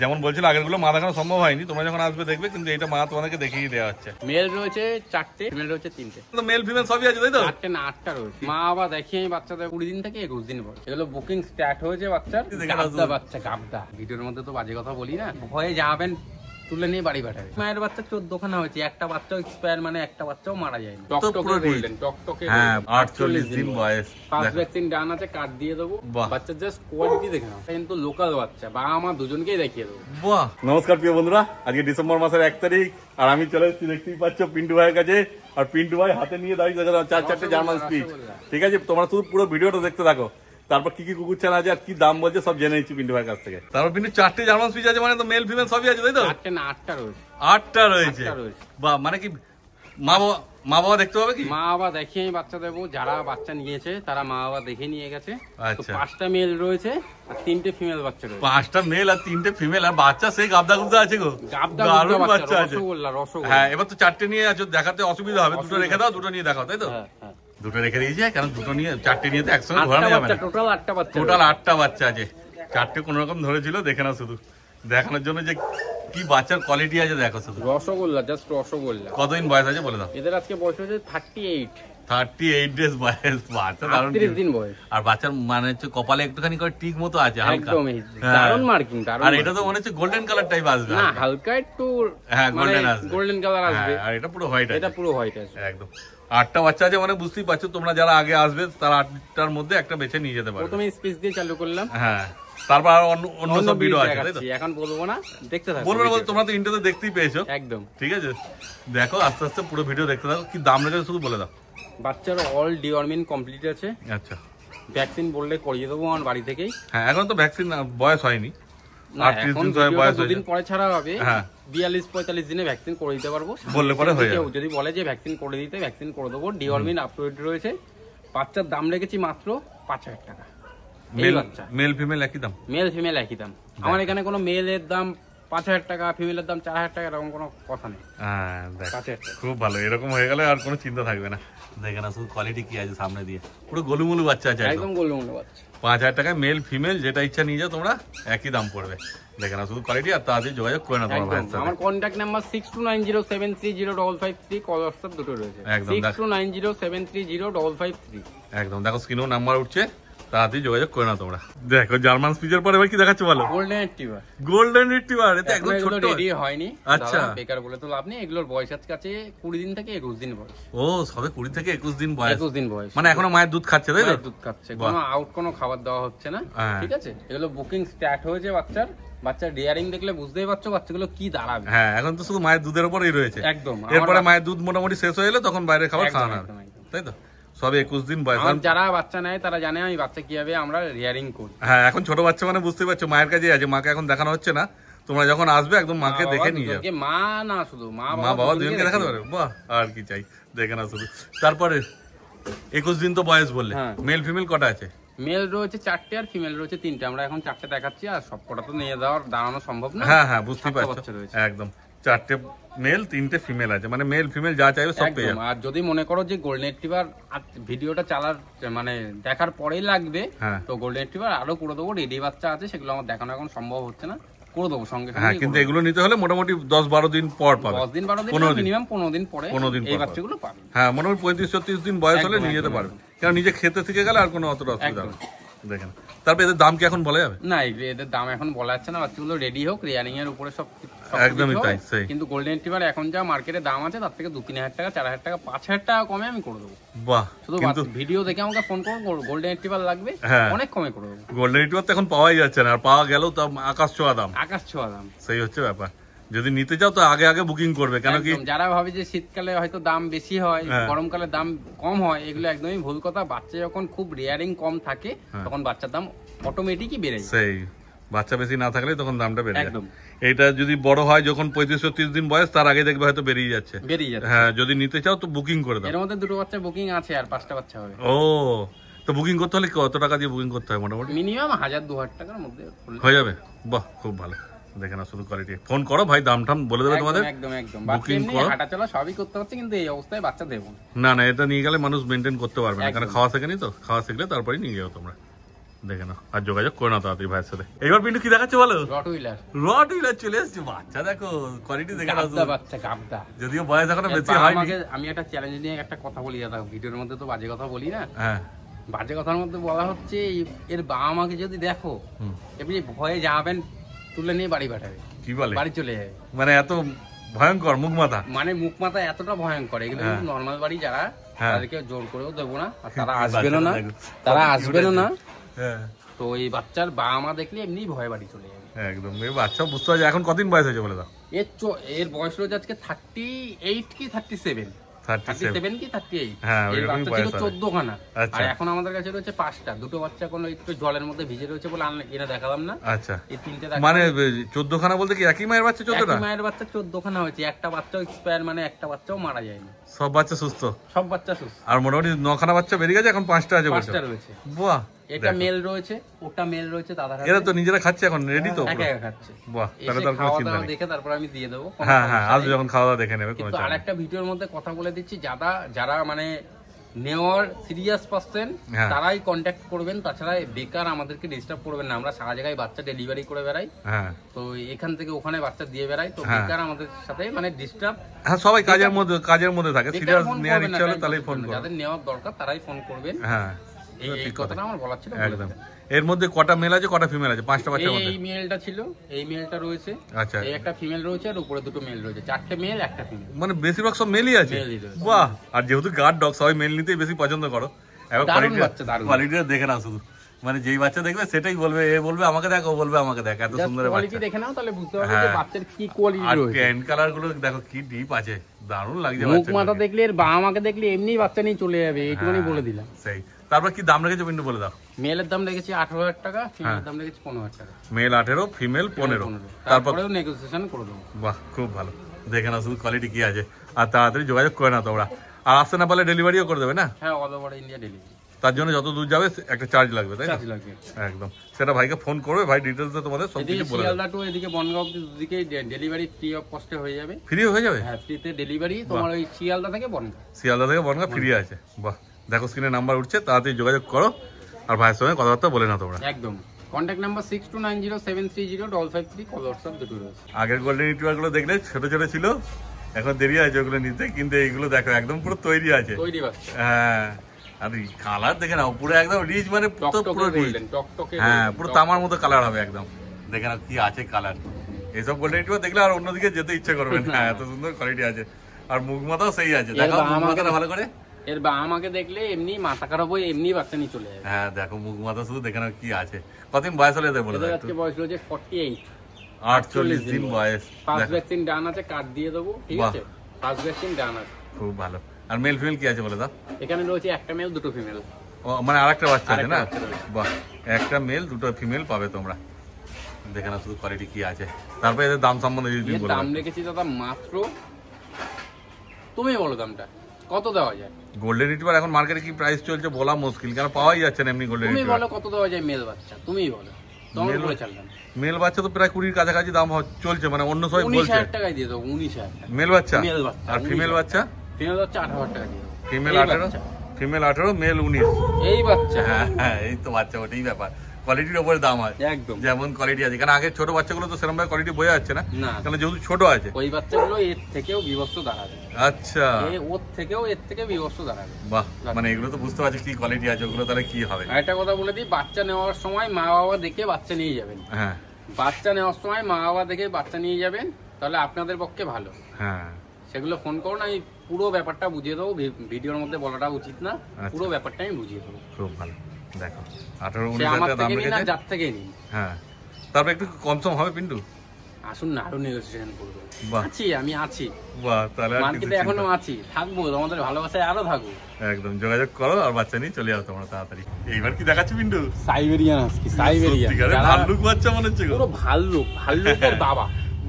যেমন বলছিল আগের গুলো মা দেখানো সম্ভব হয়নি, তোমরা যখন আসবে দেখবে, কিন্তু এটা মা তোমাদেরকে দেখিয়ে দেওয়া হচ্ছে। মেল রয়েছে 4টে, ফিমেল রয়েছে 3টে। তো মেল ফিমেল সবই আছে তাই তো? 8টে না 8টা রয়েছে। মা বাবা দেখিয়ে বাচ্চাদের 20 দিন থেকে 21 দিন পর এগুলো বুকিং স্টার্ট হয়েছে বাচ্চার। গাবদা বাচ্চা, গাবদা। ভিডিওর মধ্যে তো বাজে কথা বলি না, ভয়ে যাবেন তুলে নিয়ে বাড়ি পাঠাবে। মায়ের বাচ্চা 14খানা হয়েছে, একটা বাচ্চাও এক্সপায়ার, মানে একটা বাচ্চাও মারা যায়নি। টকটকে গোল্ডেন, টকটকে। হ্যাঁ 48 দিন বয়স। ফার্স্ট ভ্যাকসিন ডান আছে, কার্ড দিয়ে দেবো। বাচ্চার জাস্ট কোয়ালিটি দেখে নাও, কিন্তু লোকাল বাচ্চা। বাবা মা দুজনকেই দেখিয়ে দেবো। বাহ। নমস্কার প্রিয় বন্ধুরা, আজকে ডিসেম্বর মাসের 1 তারিখ, আর আমি চলে এসেছি দেখতেই পাচ্ছ পিন্টু ভাইয়ের কাছে। আর পিন্টু ভাই হাতে নিয়ে দাঁড়িয়ে দেখো 4-4টে জার্মান স্পিচ। ঠিক আছে, তোমরা শুধু পুরো ভিডিওটা দেখতে থাকো, তারপর কি কি কুকুর চান আছে আর কি দাম বলছে সব জেনে নিচ্ছি পিন্টু ভাইয়ের কাছ থেকে। তারপর পিন্টু 4টে জার্মান স্পিচ আছে, মানে তো মেল ফিমেল সবই আছে তাই তো? 8টে না 8টা রয়েছে। 8টা রয়েছে। বাহ, মানে কি মা বাবা দেখতে হবে কি? মা বাবা দেখিয়ে বাচ্চা দেবো। যারা বাচ্চা নিয়েছে তারা মা বাবা দেখে নিয়ে গেছে। তো আচ্ছা, 5টা মেল রয়েছে আর 3টে ফিমেল বাচ্চা রয়েছে। 5টা মেল আর 3টে ফিমেল, আর বাচ্চা সেই গাবদা গুবদা আছে গো। গাবদা বাচ্চা আছে। রসগোল্লা। হ্যাঁ, এবার তো 4টে নিয়ে আছো, দেখাতে অসুবিধা হবে, দুটো রেখে দাও, দুটো নিয়ে দেখাও তাই তো? হ্যাঁ, দুটো রেখে দিয়েছি, কারণ দুটো নিয়ে 4টে নিয়ে তো একসঙ্গে ধরা যাবে না। টোটাল 8টা বাচ্চা। টোটাল 8টা বাচ্চা আছে। 4টে কোন রকম ধরেছিল, দেখে না শুধু দেখানোর জন্য যে কি বাচ্চার কোয়ালিটি আছে দেখো শুধু। রসগোল্লা, জাস্ট রসগোল্লা। কতদিন বয়স আছে বলে দাও? এদের আজকে বয়স হচ্ছে 38 ডেজ বয়স। বাচ্চা দারুণ, 38 দিন বয়স। আর বাচ্চার মানে হচ্ছে কপালে একটুখানি করে টিক মতো আছে হালকা, একদম দারুণ মার্কিং, দারুণ। আর এটা তো মনে হচ্ছে গোল্ডেন কালার টাইপ আসবে না, হালকা একটু। হ্যাঁ, গোল্ডেন আসবে, গোল্ডেন কালার আসবে। আর এটা পুরো হোয়াইট আছে। এটা পুরো হোয়াইট আছে একদম। 8টা বাচ্চা আছে, মানে বুঝতেই পারছো তোমরা যারা আগে আসবে তারা 8টার মধ্যে একটা বেছে নিয়ে যেতে পারবে। প্রথমে স্পেস দিয়ে চালু করলাম। হ্যাঁ, তারপর আর অন্য সব ভিডিও আছে তাই তো? এখন বলবো না, দেখতে থাকো। বলবো না, তোমরা তো ইন্টারনেটে দেখতেই পেয়েছো। একদম ঠিক আছে, দেখো আস্তে আস্তে পুরো ভিডিও দেখতে থাকো। কি দাম রেখেছো শুধু বলে দাও। বাচ্চার অল ডিওয়ার্মিং কমপ্লিট আছে। আচ্ছা, ভ্যাকসিন বললে করিয়ে দেবো আমার বাড়ি থেকেই। হ্যাঁ, এখন তো ভ্যাকসিন বয়স হয়নি, 38 দিন বয়স, 2 দিন পরে ছাড়া হবে। হ্যাঁ, 42-45 দিনে ভ্যাকসিন করে দিতে পারবো, বললে পরে হয়ে যাবে। যদি বলে যে ভ্যাকসিন করে দিতে, ভ্যাকসিন করে দেবো। ডিওয়ার্মিং আপডেট রয়েছে। বাচ্চার দাম রেখেছি মাত্র 5000 টাকা। মেল ফিমেল একই দাম? মেল ফিমেল একই দাম। আমার এখানে কোনো মেলের দাম 5000 টাকা, ফিমেলের দাম 4000 টাকা, এরকম কোনো কথা নেই। হ্যাঁ, খুব ভালো। এরকম হয়ে গেলে আর কোনো চিন্তা থাকবে না। দেখে না শুধু কোয়ালিটি কি আছে সামনে দিয়ে, পুরো গোলুমুলু বাচ্চা আছে, একদম গোলুমুলু বাচ্চা। 5000 টাকায় মেল ফিমেল যেটা ইচ্ছা নিয়ে যাও তোমরা, একই দাম পড়বে। দেখে না শুধু কোয়ালিটি, আর তাড়াতাড়ি যোগাযোগ করে না তোমার ভাইয়ের সাথে। আমার কন্ট্যাক্ট নাম্বার 6290730553, কল হোয়াটসঅ্যাপ দুটো রয়েছে। 6290730553। একদম, দেখো স্ক্রিনেও নাম্বার উঠছে, তাড়াতাড়ি যোগাযোগ করে না তোমরা। দেখো জার্মান স্পিচের পর এবার কি দেখাচ্ছে বলো? Golden retriever. গোল্ডেন রিট্রিভার, এটা একদম ছোট, রেডি হয়নি। আচ্ছা, বেকার বলে তো লাভ নেই। এগুলোর বয়স আছে 20 দিন থেকে 21 দিন বয়স। ও, সবে 20 থেকে 21 দিন বয়স। 21 দিন বয়স, মানে এখনো মায়ের দুধ খাচ্ছে তাই তো? দুধ খাচ্ছে, কোনো আউট কোনো খাবার দেওয়া হচ্ছে না। ঠিক আছে, এগুলো বুকিং স্টার্ট হয়েছে বাচ্চার রিয়ারিং দেখলে বুঝতেই পারছো বাচ্চাগুলো কি দাঁড়াবে। হ্যাঁ, এখন তো শুধু মায়ের দুধের উপরই রয়েছে। একদম, এরপরে মায়ের দুধ মোটামুটি শেষ হয়ে এলে তখন বাইরের খাবার খাওয়ানো হবে, তাই তো? সবে 21 দিন বয়স। যারা বাচ্চা নেয় তারা জানে আমি বাচ্চা কিভাবে আমরা রিয়ারিং করি। হ্যাঁ, এখন ছোট বাচ্চা মানে বুঝতেই পারছো মায়ের কাছে আছে, মাকে এখন দেখানো হচ্ছে না। তোমরা যখন আসবে একদম মাকে দেখে নিয়ে যাবে। মা না, শুধু মা বাবা দুজনকে দেখাতে পারবে। বাহ, আর কি চাই, দেখে না শুধু। তারপরে 21 দিন তো বয়স বললে, মেল ফিমেল কটা আছে? মেল রয়েছে 4টে আর ফিমেল রয়েছে 3টে। আমরা এখন 4টে দেখাচ্ছি, আর সবকটা তো নিয়ে দাঁড়ানো সম্ভব না। হ্যাঁ হ্যাঁ, বুঝতেই পারছো। একদম 4টে মেল 3টে ফিমেল আছে, মানে মেল ফিমেল যা চাইবে সব পেয়ে যাবে। আর যদি মনে করো যে গোল্ডেন রিট্রিভার ভিডিওটা চালার মানে দেখার পরেই লাগবে, তো গোল্ডেন রিট্রিভার আরো করে দেবো। রেডি বাচ্চা আছে, সেগুলো আমার দেখানো এখন সম্ভব হচ্ছে না, করে দেবো সঙ্গে। হ্যাঁ, কিন্তু এগুলো নিতে হলে মোটামুটি 10-12 দিন পর পাবে। 10 দিন 12 দিন, মিনিমাম 15 দিন পরে এই বাচ্চাগুলো পাবে। হ্যাঁ, মোটামুটি 35-36 দিন বয়স হলে নিয়ে যেতে পারবে, কারণ নিজে খেতে শিখে গেলে আর কোনো অতটা অসুবিধা হবে। দেখেন, তারপর এদের দাম কি এখন বলা যাবে? না, এদের দাম এখন বলা যাচ্ছে না। বাচ্চাগুলো রেডি হোক, রিয়ারিং এর উপরে সব একদমই তাই। কিন্তু গোল্ডেন রিট্রিভার এখন যা মার্কেটে দাম আছে তার থেকে 2-3 হাজার টাকা, 4 হাজার টাকা, 5 হাজার টাকা কমে আমি করে দেবো। বাহ, শুধু ভিডিও দেখে আমাকে ফোন করো, গোল্ডেন রিট্রিভার লাগবে, অনেক কমে করে দেবো। গোল্ডেন রিট্রিভার তো এখন পাওয়াই যাচ্ছে না, আর পাওয়া গেলেও তো আকাশ ছোঁয়া দাম। সেই হচ্ছে ব্যাপার। যদি নিতে চাও তো আগে আগে বুকিং করবে, কেন কি যারা ভাবে যে শীতকালে হয়তো দাম বেশি হয়, গরমকালে দাম কম হয়, এগুলো একদমই ভুল কথা। বাচ্চা যখন খুব রিয়ারিং কম থাকে তখন বাচ্চার দাম অটোমেটিকই বেড়ে যায়। সেই বাচ্চা বেশি না থাকলে তখন দামটা বেড়ে যায়। এটা যদি বড় হয় যখন 35-30 দিন বয়স, তার আগে দেখবে হয়তো বেরিয়ে যাচ্ছে। হ্যাঁ, যদি নিতে চাও তো বুকিং করে দাও। এর মধ্যে 2টো বাচ্চা বুকিং আছে আর 5টা বাচ্চা হবে। ও, তো বুকিং করতে হলে কত টাকা দিয়ে বুকিং করতে হয়? মোটামুটি মিনিমাম 1000-2000 টাকার মধ্যে হয়ে যাবে। বাহ, খুব ভালো। দেখে না শুধু কোয়ালিটি। ফোন করো ভাই, দাম টাম বলে দেবে তোমাদের। একদম একদম, বুকিং করো। হাঁটা চলা সবই করতে হচ্ছে, কিন্তু এই অবস্থায় বাচ্চা দেবো না। না, এটা নিয়ে গেলে মানুষ মেনটেন করতে পারবে না, কারণ খাওয়া শেখেনি তো। খাওয়া শিখলে তারপরেই নিয়ে যাও তোমরা। দেখে নাও আর যোগাযোগ করে নাও তাড়াতাড়ি ভাইয়ের সাথে। এবার পিন্টু কি দেখাচ্ছে বলো? রটউইলার চলে এসেছে। বাচ্চা দেখো, কোয়ালিটি দেখে নাও। বাচ্চা গাবদা, যদিও বয়স এখনো বেশি হয়নি। আমি একটা চ্যালেঞ্জ নিয়ে একটা কথা বলি দাদা, ভিডিওর মধ্যে তো বাজে কথা বলি না। হ্যাঁ, বাজে কথার মধ্যে বলা হচ্ছে এর বাবা মাকে যদি দেখো এমনি ভয়ে জামাবেন তুলে নিয়ে বাড়ি পাঠাবে। কি বলে? বাড়ি চলে যাবে। মানে এত ভয়ঙ্কর মুখ মাথা, মানে মুখ মাথা এতটা ভয়ঙ্কর। এগুলো কিন্তু নর্মাল বাড়ি যারা, তাদেরকে জোর করেও দেবো না, আর তারা আসবেনও না, তারা আসবেনও না। তো এই বাচ্চার বাবা মা দেখলে এমনি ভয় বাড়ি চলে যাবে একদম। এই বাচ্চা বুঝতে পারছে। এখন কতদিন বয়স হয়েছে বলে দাও? এর বয়স রয়েছে আজকে 38 কি 37 কি 38। এই বাচ্চা ছিল 14 খানা, আর এখন আমাদের কাছে রয়েছে 5টা। দুটো বাচ্চা কোনো একটু জলের মধ্যে ভিজে রয়েছে বলে এরা দেখালাম না। আচ্ছা, এই 3টে মানে 14 খানা বলতে কি একই মায়ের বাচ্চা? 14টা মায়ের বাচ্চা 14 খানা হয়েছে। একটা বাচ্চাও এক্সপায়ার, মানে একটা বাচ্চাও মারা যায়নি। সব বাচ্চা সুস্থ, সব বাচ্চা সুস্থ। আর মোটামুটি 9 খানা বাচ্চা বেরিয়ে গেছে, এখন 5টা আছে। 5টা রয়েছে। বাহ, এটা মেল রয়েছে, ওটা মেল রয়েছে দাদা। এরা তো নিজেরা খাচ্ছে এখন, রেডি তো একা একা খাচ্ছে। বাহ, তাহলে তো কোনো চিন্তা নেই। দেখে তারপর আমি দিয়ে দেব। হ্যাঁ হ্যাঁ, আজ যখন খাওয়া দাওয়া দেখে নেবে। কিন্তু আরেকটা ভিডিওর মধ্যে কথা বলে দিচ্ছি, যারা মানে নেওয়ার সিরিয়াস পার্সন তারাই কন্ট্যাক্ট করবেন। তাছাড়া বেকার আমাদেরকে ডিস্টার্ব করবেন না। আমরা সারা জায়গায় বাচ্চা ডেলিভারি করে বেড়াই, তো এখান থেকে ওখানে বাচ্চা দিয়ে বেড়াই। তো বেকার আমাদের সাথে মানে ডিস্টার্ব, হ্যাঁ সবাই কাজের মধ্যে থাকে। সিরিয়াস নেওয়ার ইচ্ছা হলে তাহলেই ফোন করবেন। যাদের নেওয়ার দরকার তারাই ফোন করবেন। হ্যাঁ, এই কথাটা আমার বলার ছিল একদম। এর মধ্যে কটা মেল আছে, কটা ফিমেল আছে? 5টা বাচ্চার মধ্যে এই মেলটা ছিল, এই মেলটা রয়েছে। আচ্ছা, এই একটা ফিমেল রয়েছে, আর উপরে দুটো মেল রয়েছে। 4টে মেল, একটা ফিমেল। মানে বেশিরভাগ সব মেলই আছে। বাহ, আর যেহেতু গার্ড ডগ সবাই মেল নিতেই বেশি পছন্দ করো। এখন কোয়ালিটিটা দেখে নাও শুধু, মানে যেই বাচ্চা দেখবে সেটাই বলবে, এ বলবে আমাকে দেখ, ও বলবে আমাকে দেখ। এত সুন্দর বাচ্চা দেখে নাও, তাহলে বুঝতে পারবে যে বাচ্চার কি কোয়ালিটি রয়েছে। আর প্যান্ট কালার গুলো দেখো কি ডিপ আছে, দারুণ লাগছে। মুখ মাথা দেখলে, এর বাবা মাকে দেখলে এমনি বাচ্চা নিয়ে চলে যাবে, এইটুকুনি বলে দিলাম। সেই, তারপর কি দাম রেখেছো পিন্টু বলে দাও? মেলের দাম রেখেছি 18,000 টাকা, ফিমেলের দাম রেখেছি 15,000 টাকা। Male 18, female 15। তারপরেও নেগোসিয়েশন করে দেবো। বাহ, খুব ভালো। দেখে নাও শুধু কোয়ালিটি কি আছে, আর তাড়াতাড়ি যোগাযোগ করে নাও তোমরা। আর আসতে না পারলে ডেলিভারিও করে দেবে না? হ্যাঁ, অল ওভার ইন্ডিয়া ডেলিভারি। তার জন্য যত দূর যাবে একটা চার্জ লাগবে, তাই না? একদম, সেটা ভাইকে ফোন করবে, ভাই ডিটেইলস তোমাদের সব কিছু বলে দেবে। শিয়ালদা টু এদিকে বনগাঁও দুদিকে ডেলিভারি ফ্রি অফ কস্টে হয়ে যাবে। ফ্রি হয়ে যাবে? হ্যাঁ, ফ্রিতে ডেলিভারি তোমার ওই শিয়ালদা থেকে বনগাঁ ফ্রি আছে। বাহ, দেখো স্ক্রিনে নাম্বার উঠছে, তাড়াতাড়ি যোগাযোগ করো আর ভাইয়ের সঙ্গে কথাবার্তা বলে নাও তোমরা। একদম, কন্ট্যাক্ট নাম্বার 6290730553, কল হোয়াটসঅ্যাপ দুটো রয়েছে। আগের গোল্ডেন রিট্রিভার গুলো দেখলে ছোট ছোট ছিল, এখন দেরি আছে ওগুলো নিতে, কিন্তু এইগুলো দেখো একদম পুরো তৈরি আছে। হ্যাঁ, আর কালার দেখে নাও, পুরো একদম রিচ, মানে পুরো রিচ। হ্যাঁ, পুরো তামার মতো কালার হবে একদম। দেখে নাও কি আছে কালার। এইসব গোল্ডেন রিট্রিভার দেখলে আর অন্যদিকে যেতে ইচ্ছে করবে না, এত সুন্দর কোয়ালিটি আছে। আর মুখ মাথাও সেই আছে, দেখো মুখ মাথাটা ভালো করে। এর বাবা আমাকে দেখলে এমনি মাথা খারাপ হয়ে এমনি বাচ্চা নিয়ে চলে যাবে। হ্যাঁ, দেখো মুখ মাথা শুধু দেখে নাও কি আছে। কতদিন বয়স হলে বলে দাও? আজকে বয়স হচ্ছে 48 দিন বয়স। ফার্স্ট ভ্যাকসিন ডান আছে, কার্ড দিয়ে দেবো, ঠিক আছে? ফার্স্ট ভ্যাকসিন ডান আছে। খুব ভালো। আর মেল ফিমেল কি আছে বলে দাও? এখানে রয়েছে একটা মেল, দুটো ফিমেল। ও, মানে আরেকটা বাচ্চা আছে না? বাহ, একটা মেল, দুটো ফিমেল পাবে তোমরা। দেখে নাও শুধু কোয়ালিটি কি আছে। তারপরে এদের দাম সম্বন্ধে যদি বলো। দাম রেখেছি দাদা মাত্র, তুমি বলো দামটা কত দেওয়া যায়? গোল্ডেন রিট্রিভার এখন মার্কেটে কি প্রাইস চলছে বলা মুশকিল, কারণ পাওয়াই যাচ্ছে না এমনি গোল্ডেন রিট্রিভার। তুমি বলো কত দেওয়া যায় মেল বাচ্চা, তুমিই বলো। মেল বাচ্চা তো প্রায় 20 কাছাকাছি দাম চলছে, মানে অন্য সবাই বলছে 19,000 টাকায় দিয়ে দাও। 19,000 মেল বাচ্চা। আর ফিমেল বাচ্চা? ফিমেল বাচ্চা 18,000 টাকা দিয়ে দাও। Female 18, male 19। এই বাচ্চা? হ্যাঁ, এই তো বাচ্চা, ওটাই ব্যাপার। কোয়ালিটির উপরে দাম আছে একদম, যেমন কোয়ালিটি আছে। কারণ আগে ছোট বাচ্চাগুলো তো সেরকম ভাবে কোয়ালিটি বোঝা যাচ্ছে না, কারণ যেহেতু ছোট আছে। ওই বাচ্চাগুলো এর থেকেও বিভৎস দাঁড়াবে। আচ্ছা, ওর থেকেও এর থেকে বিভৎস দাঁড়াবে। বাহ, মানে এগুলো তো বুঝতে পারছি কি কোয়ালিটি আছে, ওগুলো তাহলে কি হবে। একটা কথা বলে দিই, বাচ্চা নেওয়ার সময় মা বাবা দেখে বাচ্চা নিয়ে যাবেন। হ্যাঁ, বাচ্চা নেওয়ার সময় মা বাবা দেখে বাচ্চা নিয়ে যাবেন, তাহলে আপনাদের পক্ষে ভালো। হ্যাঁ, সেগুলো ফোন করুন, আমি পুরো ব্যাপারটা বুঝিয়ে দেবো। ভিডিওর মধ্যে বলাটা উচিত না, পুরো ব্যাপারটা আমি বুঝিয়ে দেবো। খুব ভালো। দেখো 18-19 টাকা দাম রেখেছে, যার থেকে নিন। হ্যাঁ, তারপর একটু কম সম হবে পিন্টু। আসুন না, আরো নেগোসিয়েশন করব। আছি, আমি আছি। বাহ, তাহলে মার্কেটে এখনো আছি, থাকবো, তোমাদের ভালোবাসায় আরো থাকবো। একদম, যোগাযোগ করো আর বাচ্চা নিয়ে চলে যাও তোমরা তাড়াতাড়ি। এইবার কি দেখাচ্ছি পিন্টু? Siberian husky, Siberian. ভাল্লুক বাচ্চা মনে হচ্ছে, পুরো ভাল্লুকের বাবা।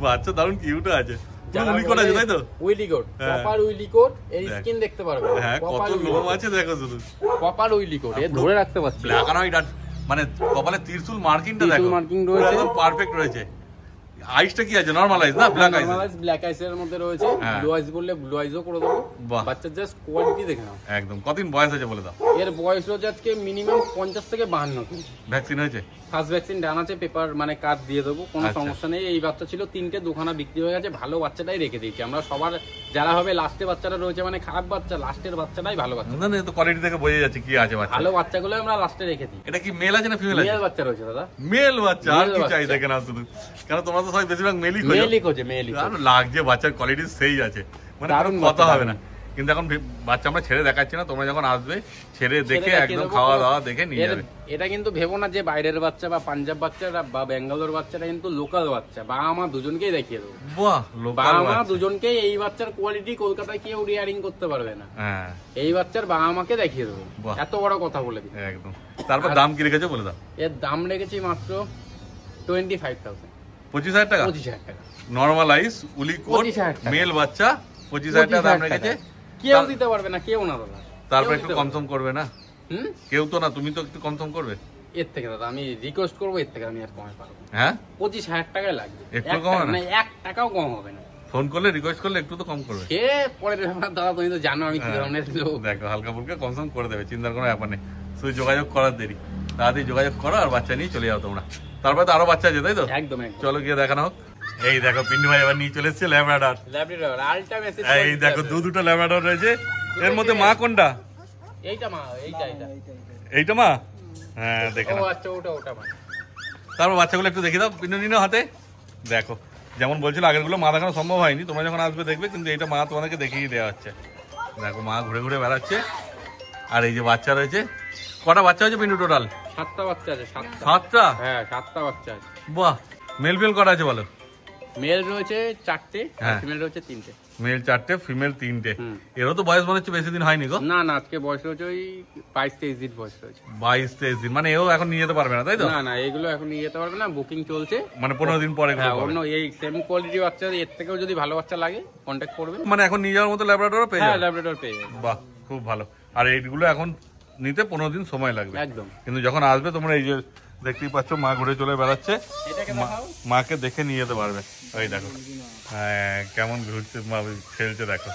বাচ্চা দারুণ কিউট আছে। উইলিকোট আছে, তাই তো? উইলিকোট, প্রপার উইলিকোট। এর স্কিন দেখতে পারবে। হ্যাঁ, কত লোম আছে দেখো শুধু। প্রপার উইলিকোট, এ ধরে রাখতে পারছি। ব্ল্যাক এন্ড হোয়াইট, মানে কপালে ত্রিশূল মার্কিংটা দেখো, ত্রিশূল মার্কিং রয়েছে, একদম পারফেক্ট রয়েছে। আইসটা কি আছে নরমাল আইস না ব্ল্যাক আইস? নরমাল আইস ব্ল্যাক আইসের মধ্যে রয়েছে, ব্লু আইস বললে ব্লু আইসও করে দেবো। বাহ। বাচ্চার জাস্ট কোয়ালিটি দেখে নাও। একদম। কতদিন বয়স হয়েছে বলে দাও? এর বয়স রয়েছে আজকে মিনিমাম 50 থেকে 52 দিন। ভ্যাকসিন হয়েছে? ফার্স্ট ভ্যাকসিন ডান আছে, পেপার মানে কার্ড দিয়ে দেবো, কোনো সমস্যা নেই। এই বাচ্চা ছিল 3টে, 2খানা বিক্রি হয়ে গেছে। ভালো বাচ্চাটাই রেখে দিয়েছি আমরা। সবার যারা হবে লাস্টে বাচ্চাটা রয়েছে মানে খারাপ বাচ্চা, লাস্টের বাচ্চাটাই ভালো বাচ্চা। না না, তো কোয়ালিটি দেখে বোঝা যাচ্ছে কি আছে বাচ্চা। ভালো বাচ্চাগুলো আমরা লাস্টে রেখে দিই। এটা কি মেল আছে না ফিমেল আছে? মেল বাচ্চা রয়েছে দাদা। মেল বাচ্চা? আর Male কি বাচ্চা। চাই দেখে না শুধু, কারণ তোমরা তো সবাই বেশিরভাগ মেলই খোঁজো। মেলই খোঁজে, মেলই খোঁজে। আর লাগছে বাচ্চার কোয়ালিটি সেই আছে, মানে দারুণ কোনো কথা বাচ্চা, হবে না। কিন্তু এখন বাচ্চা আমরা ছেড়ে দেখাচ্ছি না, তোমরা যখন আসবে ছেড়ে দেখে দেখিয়ে একদম দেবো। খাওয়া দাওয়া দেখে নিয়ে যাবে। এটা কিন্তু ভেবো না যে বাইরের বাচ্চা বা পাঞ্জাব বাচ্চারা বা বেঙ্গালোর বাচ্চারা, কিন্তু লোকাল বাচ্চা। বাবা মা দুজনকেই দেখিয়ে দেবো। বাহ, লোকাল বাবা মা বাচ্চা। দুজনকেই এই বাচ্চার কোয়ালিটি কলকাতায় কেউ রিয়ারিং করতে পারবে না। হ্যাঁ, এই বাচ্চার বাবা মাকে দেখিয়ে দেবো। বাহ। এত বড় কথা বলে দিই। একদম। তারপর দাম কি রেখেছো বলে দাও? এর দাম রেখেছি মাত্র 25,000। 25,000 টাকা? 25,000 টাকা। নর্মাল আইস উলি কোট 25,000 টাকা। মেল বাচ্চা 25,000 টাকা দাম রেখেছে। কেউ দিতে পারবে না, কেউ না দাদা। তারপর কেউ একটু দিতে কম পারবে সম করবে না? না। হুম, কেউ তো না, তুমি তো একটু কম সম করবে। এর থেকে দাদা আমি রিকোয়েস্ট করবো, এর থেকে আমি আর কমে পারবো না। হ্যাঁ, 25,000 টাকায় লাগবে। একটু কম হবে না? 1 টাকাও কম হবে না। ফোন করলে রিকোয়েস্ট করলে একটু তো কম করবে। সে পরের ব্যাপার দাদা, তুমি তো জানো আমি কি ধরনের লোক। দেখো, হালকা ফুলকা কম সম করে দেবে, চিন্তার কোনো ব্যাপার নেই। শুধু যোগাযোগ করার দেরি, তাড়াতাড়ি যোগাযোগ করো আর বাচ্চা নিয়ে চলে যাও তোমরা। তারপরে তো আরো বাচ্চা আছে তাই তো? একদম একদম। চলো গিয়ে দেখানো হোক। এই দেখো পিন্টু ভাই এবার নিয়ে চলে এসেছে ল্যাব্রাডর। ল্যাব্রাডর আলটা মেসেজ। এই দেখো দুটো ল্যাব্রাডর রয়েছে। এর মধ্যে মা কোনটা? এইটা মা, এইটা। এইটা মা? হ্যাঁ, দেখে ও নাও। আচ্ছা, ওটা মা। তারপর বাচ্চাগুলো একটু দেখে দাও পিন্টু নিনো হাতে। দেখো, যেমন বলছিল আগের গুলো মা দেখানো সম্ভব হয়নি, তোমরা যখন আসবে দেখবে, কিন্তু এইটা মা তোমাদেরকে দেখিয়ে দেওয়া হচ্ছে। দেখো মা ঘুরে ঘুরে বেড়াচ্ছে। আর এই যে বাচ্চা রয়েছে, কটা বাচ্চা হয়েছে পিন্টু টোটাল? 7টা বাচ্চা আছে। 7টা? হ্যাঁ, 7টা বাচ্চা আছে। বাহ। মেল ফিমেল কটা আছে বলো? মেল রয়েছে 4টে, হ্যাঁ। ফিমেল রয়েছে 3টে। মেল 4টে, ফিমেল 3টে। হুম। এরও তো বয়স মনে হচ্ছে বেশি দিন হয়নি গো। না না, আজকে বয়স রয়েছে ওই 22-23 দিন বয়স রয়েছে। 22-23 দিন, মানে এও এখন নিয়ে যেতে পারবে না তাই তো? না না, এগুলো এখন নিয়ে যেতে পারবে না, বুকিং চলছে। মানে 15 দিন পরে এগুলো হ্যাঁ, পাবে। অন্য এই সেম কোয়ালিটি বাচ্চা, এর থেকেও যদি ভালো বাচ্চা লাগে কন্ট্যাক্ট করবেন। মানে এখন নিয়ে যাওয়ার মতো ল্যাব্রাডরও পেয়ে হ্যাঁ, যাবে? ল্যাব্রাডর পেয়ে যাবেন। বাহ, খুব ভালো। আর এইগুলো এখন নিতে 15 দিন সময় লাগবে একদম। কিন্তু যখন আসবে তোমরা এই যে দেখতেই পাচ্ছ মা ঘুরে চলে বেড়াচ্ছে, এটাকে দেখাও। মাকে দেখে নিয়ে যেতে পারবে। ওই দেখো, হ্যাঁ কেমন ঘুরছে মা, খেলছে দেখো।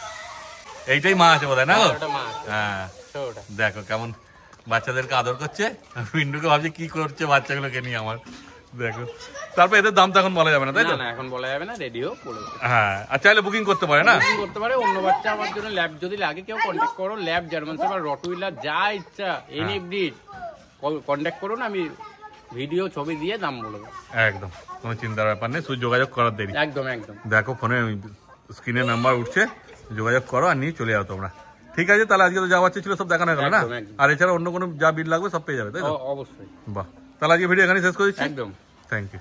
এইটাই মা আছে বোধহয় না গো? ওটা মা আছে। হ্যাঁ, ওটা দেখো কেমন বাচ্চাদেরকে আদর করছে। পিন্টুকে ভাবছে কি করছে বাচ্চাগুলোকে নিয়ে আমার। দেখো, তারপর এদের দাম তো এখন বলা যাবে না তাই তো? না না, এখন বলা যাবে না, রেডিও করে দেবো। হ্যাঁ, আর চাইলে বুকিং করতে পারে না? বুকিং করতে পারে। অন্য বাচ্চা আমার জন্য ল্যাব যদি লাগে কেউ কন্ট্যাক্ট করো। ল্যাব, জার্মান শেপার্ড, রটউইলার যা ইচ্ছা এনি ব্রিড কন্ট্যাক্ট করুন, আমি ভিডিও ছবি দিয়ে দাম বলবো। একদম, কোনো চিন্তার ব্যাপার নেই, শুধু যোগাযোগ করার দেরি। একদম একদম। দেখো ফোনে স্ক্রিনে নাম্বার উঠছে, যোগাযোগ করো আর নিয়ে চলে যাও তোমরা। ঠিক আছে, তাহলে আজকে তো যা বাচ্চা ছিল সব দেখানো গেল না? একদম, একদম। আর এছাড়া অন্য কোনো যা বিল লাগবে সব পেয়ে যাবে তাই তো? অবশ্যই। বাহ, তাহলে আজকে ভিডিও এখানে শেষ করে দিচ্ছি। একদম। Thank you.